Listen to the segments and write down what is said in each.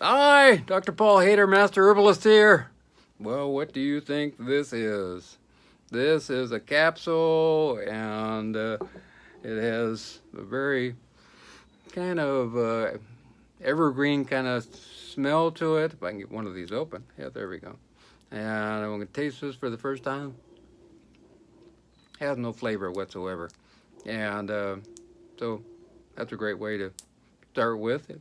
Hi, Dr. Paul Haider, Master Herbalist here. Well, what do you think this is? This is a capsule, and it has a very kind of evergreen kind of smell to it. If I can get one of these open. Yeah, there we go. And I'm going to taste this for the first time. It has no flavor whatsoever. And so that's a great way to start with it.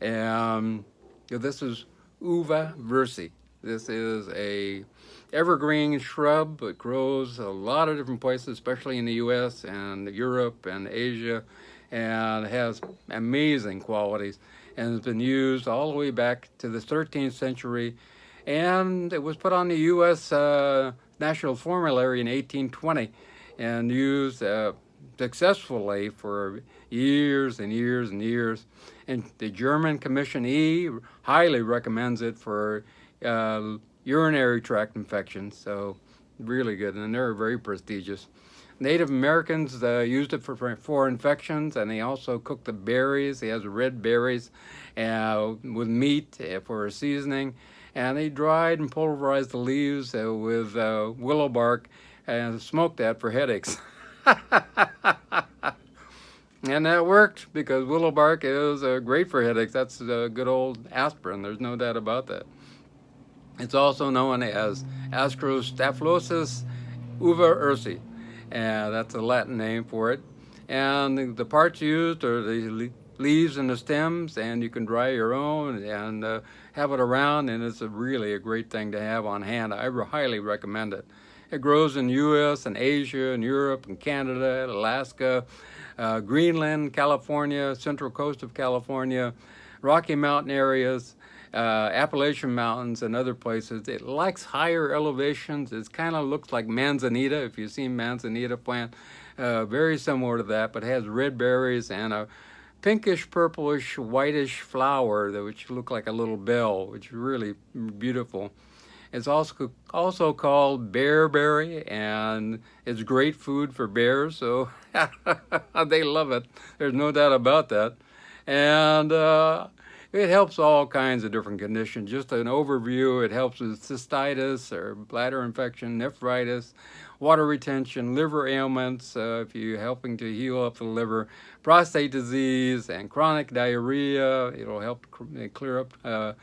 And this is Uva Ursi. This is a evergreen shrub. It grows a lot of different places, especially in the U.S. and Europe and Asia, and it has amazing qualities. And it's been used all the way back to the 13th century, and it was put on the U.S. National Formulary in 1820 and used successfully for years and years and years. And the German Commission E highly recommends it for urinary tract infections. So really good, and they're very prestigious. Native Americans used it for infections, and they also cooked the berries. He has red berries with meat for a seasoning, and they dried and pulverized the leaves with willow bark and smoked that for headaches. And that worked because willow bark is great for headaches. That's good old aspirin. There's no doubt about that. It's also known as Ascrostaphylosis uva ursi, and that's a Latin name for it. And the parts used are the leaves and the stems, and you can dry your own and have it around, and it's really a great thing to have on hand. I highly recommend it. It grows in U.S. and Asia and Europe and Canada, Alaska, Greenland, California, central coast of California, Rocky Mountain areas, Appalachian Mountains, and other places. It likes higher elevations. It kind of looks like manzanita, if you've seen manzanita plant. Very similar to that, but has red berries and a pinkish, purplish, whitish flower which look like a little bell, which is really beautiful. It's also called Bearberry, and it's great food for bears, so they love it. There's no doubt about that. And it helps all kinds of different conditions. Just an overview, it helps with cystitis or bladder infection, nephritis, water retention, liver ailments, if you're helping to heal up the liver, prostate disease, and chronic diarrhea. It'll help clear up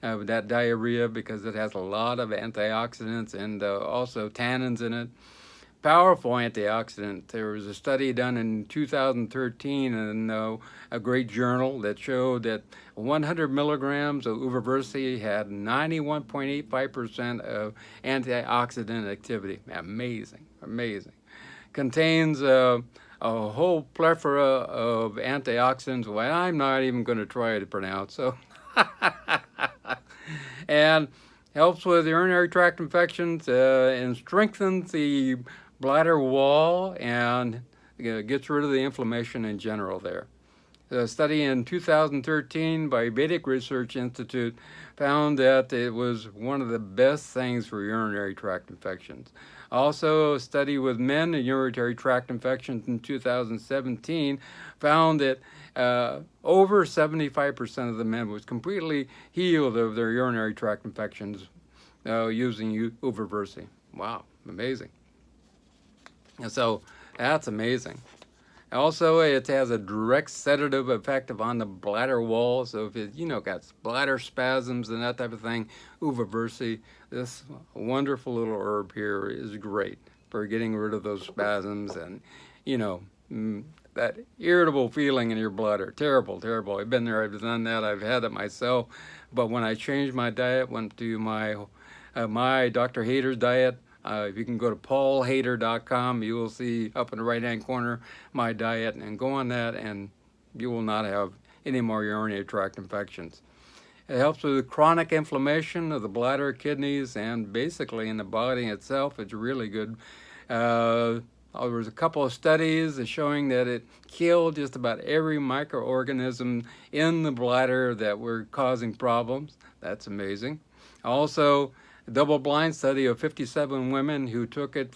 that diarrhea because it has a lot of antioxidants and also tannins in it. Powerful antioxidant. There was a study done in 2013 in a great journal that showed that 100 milligrams of Uva Ursi had 91.85% of antioxidant activity. Amazing, amazing. Contains a whole plethora of antioxidants. Well, I'm not even going to try to pronounce. So, and helps with urinary tract infections and strengthens the bladder wall and gets rid of the inflammation in general there. A study in 2013 by Vedic Research Institute found that it was one of the best things for urinary tract infections. Also, a study with men and urinary tract infections in 2017 found that over 75% of the men was completely healed of their urinary tract infections using Uva Ursi. Wow, amazing. And so that's amazing. Also, it has a direct sedative effect on the bladder wall. So if it, got bladder spasms and that type of thing, Uva Ursi, this wonderful little herb here is great for getting rid of those spasms and, that irritable feeling in your bladder. Terrible, terrible. I've been there, I've done that, I've had it myself. But when I changed my diet, went to my Dr. Haider's diet, if you can go to paulhaider.com, you will see up in the right-hand corner my diet, and go on that, and you will not have any more urinary tract infections. It helps with chronic inflammation of the bladder, kidneys, and basically in the body itself. It's really good. There was a couple of studies showing that it killed just about every microorganism in the bladder that were causing problems. That's amazing. Also, a double-blind study of 57 women who took it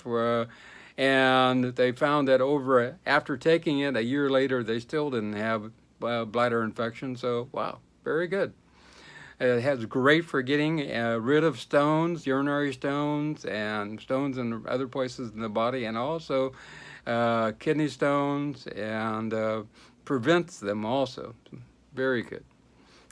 and they found that after taking it a year later, they still didn't have bladder infection. So, wow, very good. It has great for getting rid of stones, urinary stones, and stones in other places in the body, and also kidney stones, and prevents them also. Very good.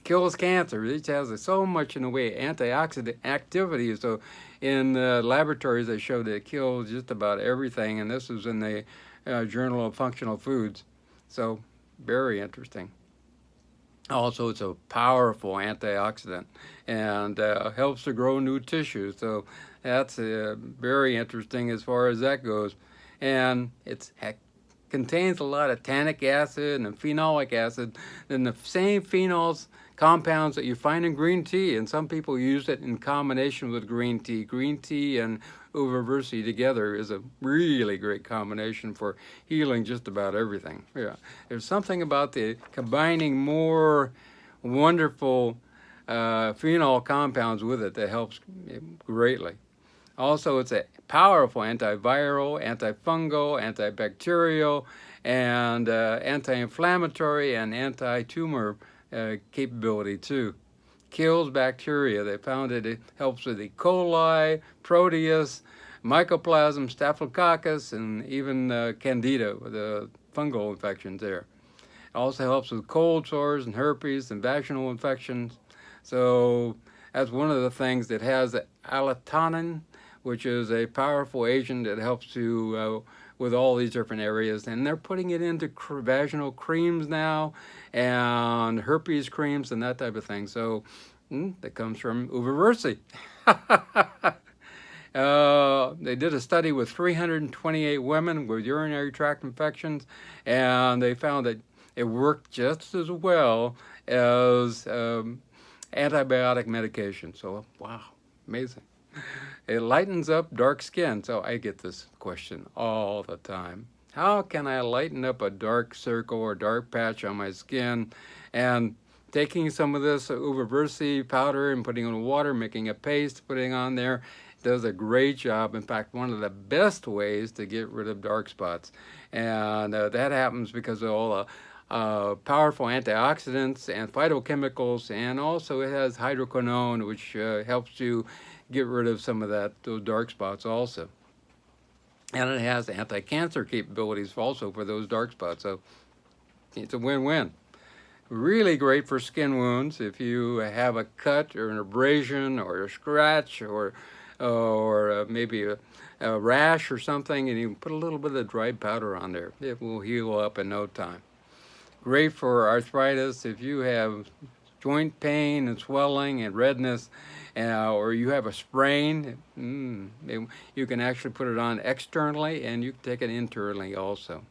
Kills cancer. It has so much in the way of antioxidant activity. So in laboratories, they show that it kills just about everything, and this is in the Journal of Functional Foods. So very interesting. Also, it's a powerful antioxidant and helps to grow new tissue. So that's very interesting as far as that goes. And it contains a lot of tannic acid and phenolic acid, and the same phenols compounds that you find in green tea. And some people use it in combination with green tea. Green tea and Uva Ursi together is a really great combination for healing just about everything. Yeah, there's something about the combining more wonderful phenol compounds with it that helps greatly. Also, it's a powerful antiviral, antifungal, antibacterial, and anti-inflammatory and anti-tumor capability too. Kills bacteria. They found that it helps with E. coli, Proteus, Mycoplasma, Staphylococcus, and even Candida, the fungal infections there. It also helps with cold sores and herpes and vaginal infections. So that's one of the things that has allotonin, which is a powerful agent that helps to with all these different areas, and they're putting it into vaginal creams now, and herpes creams and that type of thing. So that comes from Uva Ursi. They did a study with 328 women with urinary tract infections, and they found that it worked just as well as antibiotic medication. So wow, amazing. It lightens up dark skin. So I get this question all the time. How can I lighten up a dark circle or dark patch on my skin? And taking some of this Uva Ursi powder and putting it in water, making a paste, putting on there, does a great job. In fact, one of the best ways to get rid of dark spots. And that happens because of all the powerful antioxidants and phytochemicals, and also it has hydroquinone, which helps you get rid of some of those dark spots also. And it has anti-cancer capabilities also for those dark spots. So it's a win-win. Really great for skin wounds. If you have a cut or an abrasion or a scratch or maybe a rash or something, and you put a little bit of dried powder on there, it will heal up in no time. Great for arthritis. If you have joint pain and swelling and redness, or you have a sprain, you can actually put it on externally, and you can take it internally also.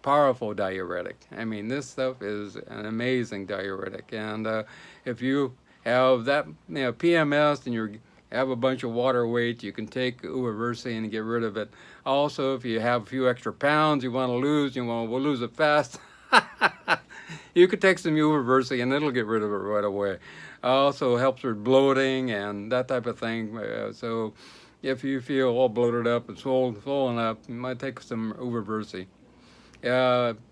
Powerful diuretic. I mean, this stuff is an amazing diuretic. And if you have that, PMS, and you have a bunch of water weight, you can take Uva Ursi and get rid of it. Also, if you have a few extra pounds you want to lose, you want to lose it fast, you could take some Uva Ursi and it'll get rid of it right away. Also helps with bloating and that type of thing. So if you feel all bloated up and swollen up, you might take some Uva Ursi.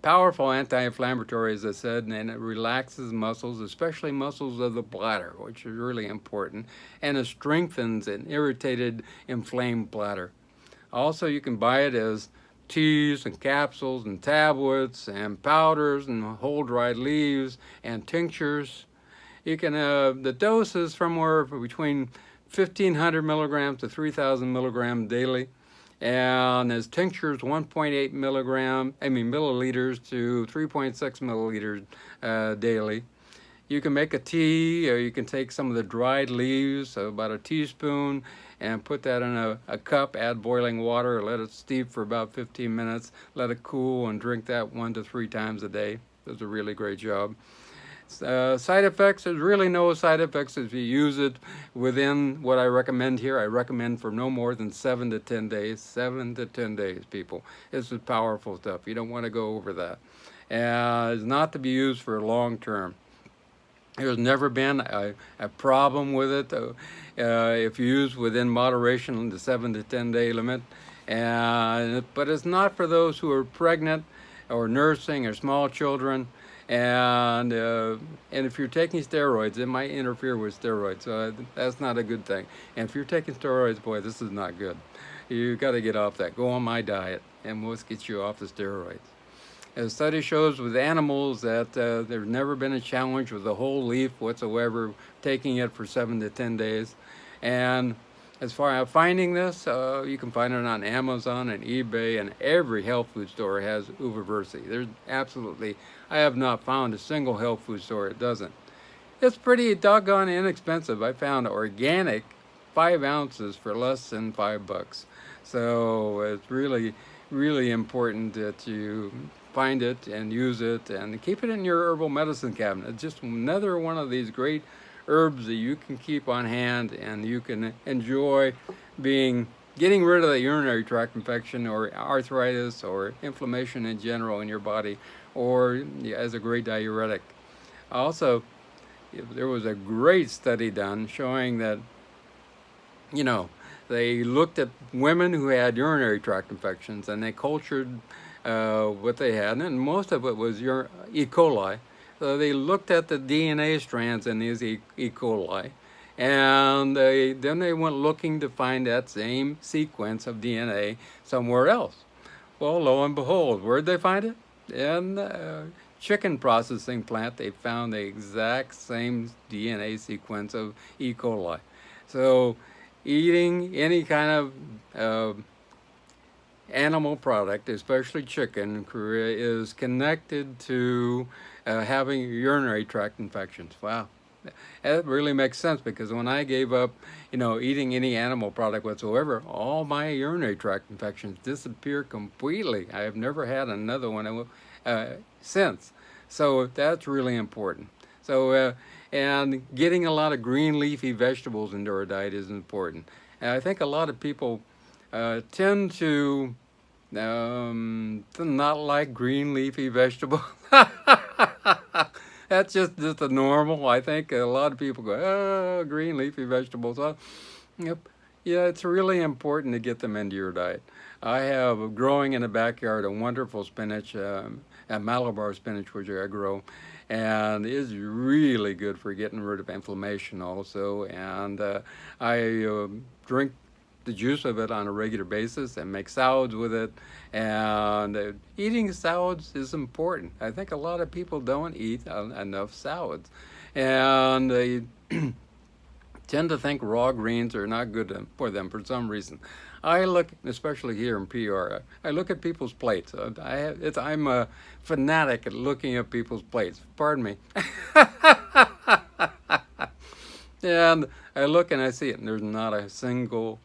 Powerful anti-inflammatory, as I said, and it relaxes muscles, especially muscles of the bladder, which is really important, and it strengthens an irritated, inflamed bladder. Also, you can buy it as teas and capsules and tablets and powders and whole dried leaves and tinctures. You can the dose is somewhere between 1,500 milligrams to 3,000 milligrams daily, and as tinctures 1.8 milliliters to 3.6 milliliters daily. You can make a tea, or you can take some of the dried leaves, so about a teaspoon, and put that in a cup, add boiling water, let it steep for about 15 minutes, let it cool, and drink that 1 to 3 times a day. Does a really great job. Side effects, there's really no side effects if you use it within what I recommend here. I recommend for no more than 7 to 10 days. 7 to 10 days, people. This is powerful stuff. You don't want to go over that. It's not to be used for long term. There's never been a problem with it if used within moderation, the 7 to 10 day limit. But it's not for those who are pregnant or nursing or small children. And if you're taking steroids, it might interfere with steroids, so that's not a good thing. And if you're taking steroids, boy, this is not good. You got to get off that. Go on my diet, and we'll get you off the steroids. A study shows with animals that there's never been a challenge with a whole leaf whatsoever, taking it for 7 to 10 days. And as far as finding this, you can find it on Amazon and eBay, and every health food store has Uva Ursi. There's absolutely, I have not found a single health food store that doesn't. It's pretty doggone inexpensive. I found organic 5 ounces for less than $5. So it's really, really important that you find it and use it and keep it in your herbal medicine cabinet. It's just another one of these great herbs that you can keep on hand and you can enjoy getting rid of the urinary tract infection or arthritis or inflammation in general in your body, or as a great diuretic. Also, there was a great study done showing that, they looked at women who had urinary tract infections and they cultured what they had, and most of it was E. coli. So they looked at the DNA strands in these E. coli, and then they went looking to find that same sequence of DNA somewhere else. Well, lo and behold, where'd they find it? In a chicken processing plant. They found the exact same DNA sequence of E. coli. So eating any kind of animal product, especially chicken, is connected to having urinary tract infections. Wow, that really makes sense, because when I gave up, eating any animal product whatsoever, all my urinary tract infections disappear completely. I have never had another one since. So that's really important. So and getting a lot of green leafy vegetables into our diet is important. And I think a lot of people tend to not like green leafy vegetables. That's just a normal. I think a lot of people go, oh, green leafy vegetables. Yep. Yeah, it's really important to get them into your diet. I have growing in the backyard a wonderful spinach, Malabar spinach, which I grow, and is really good for getting rid of inflammation also. And I drink the juice of it on a regular basis and make salads with it. And eating salads is important. I think a lot of people don't eat enough salads, and they tend to think raw greens are not good for them for some reason. I look, especially here in PR, I look at people's plates. I'm a fanatic at looking at people's plates. Pardon me. And I look and I see it, and there's not a single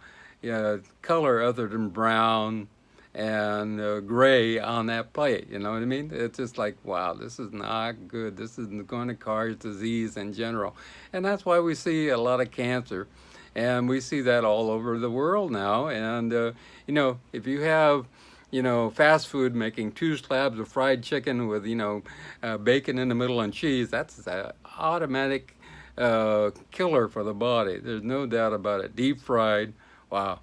color other than brown and gray on that plate. You know what I mean? It's just like, wow, this is not good. This is going to cause disease in general. And that's why we see a lot of cancer. And we see that all over the world now. And, if you have, fast food making 2 slabs of fried chicken with, bacon in the middle and cheese, that's an automatic killer for the body. There's no doubt about it. Deep fried, wow,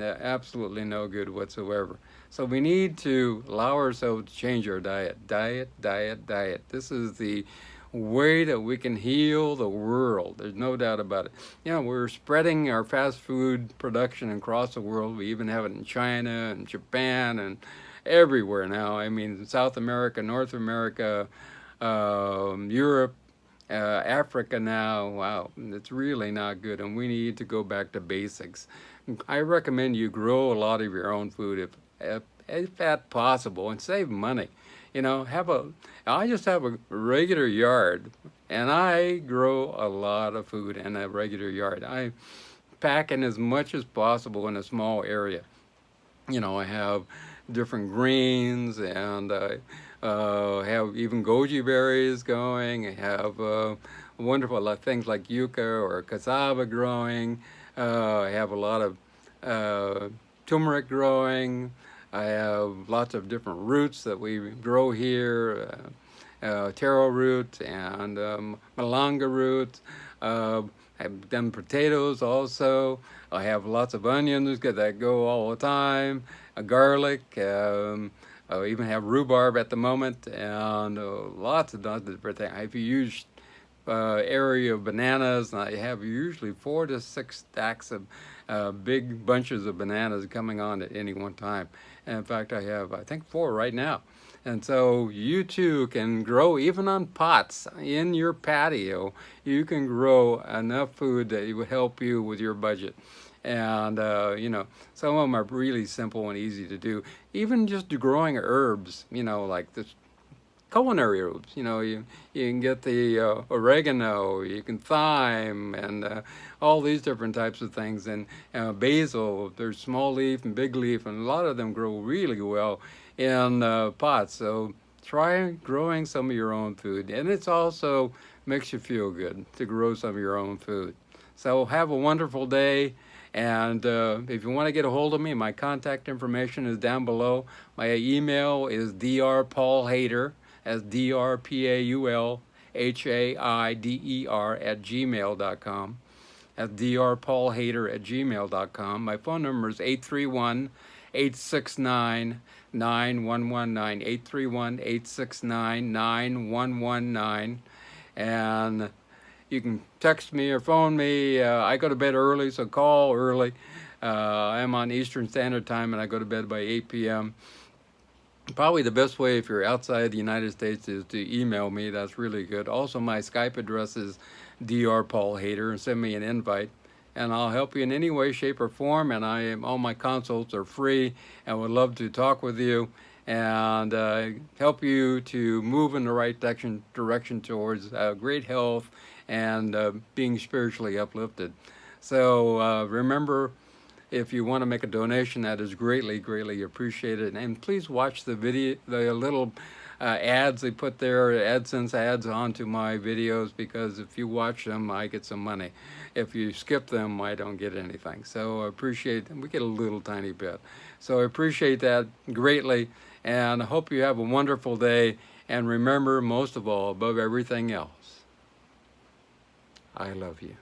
absolutely no good whatsoever. So we need to allow ourselves to change our diet. Diet. This is the way that we can heal the world. There's no doubt about it. We're spreading our fast food production across the world. We even have it in China and Japan and everywhere now. I mean, South America, North America, Europe, Africa now. Wow, it's really not good, and we need to go back to basics. I recommend you grow a lot of your own food if that's possible, and save money. I just have a regular yard, and I grow a lot of food in a regular yard. I pack in as much as possible in a small area. I have different greens, and I have even goji berries going. I have wonderful things like yucca or cassava growing. I have a lot of turmeric growing. I have lots of different roots that we grow here, taro root and malanga root. I've done potatoes also. I have lots of onions that go all the time, garlic, even have rhubarb at the moment, and lots of different things. If you use area of bananas, and I have usually 4 to 6 stacks of big bunches of bananas coming on at any one time. And in fact, I have, I think, 4 right now. And so you too can grow even on pots in your patio. You can grow enough food that it would help you with your budget. And you know, some of them are really simple and easy to do. Even just growing herbs, you know, like this culinary herbs. You know, you can get the oregano, you can thyme, and all these different types of things. And basil, there's small leaf and big leaf, and a lot of them grow really well in pots. So try growing some of your own food, and it's also makes you feel good to grow some of your own food. So have a wonderful day. And if you want to get a hold of me, my contact information is down below. My email is drpaulhaider, as drpaulhaider @gmail.com. That's drpaulhaider@gmail.com. My phone number is 831-869-9119, 831-869-9119. And you can text me or phone me. I go to bed early, so call early. I'm on Eastern Standard Time, and I go to bed by 8 p.m. Probably the best way if you're outside the United States is to email me. That's really good. Also, my Skype address is drpaulhaider, and send me an invite, and I'll help you in any way, shape, or form. And all my consults are free, and would love to talk with you and help you to move in the right direction towards great health and being spiritually uplifted. So remember, if you want to make a donation, that is greatly, greatly appreciated. And please watch the little ads they put there, AdSense ads onto my videos, because if you watch them, I get some money. If you skip them, I don't get anything. So I appreciate them. We get a little tiny bit. So I appreciate that greatly, and I hope you have a wonderful day. And remember, most of all, above everything else, I love you.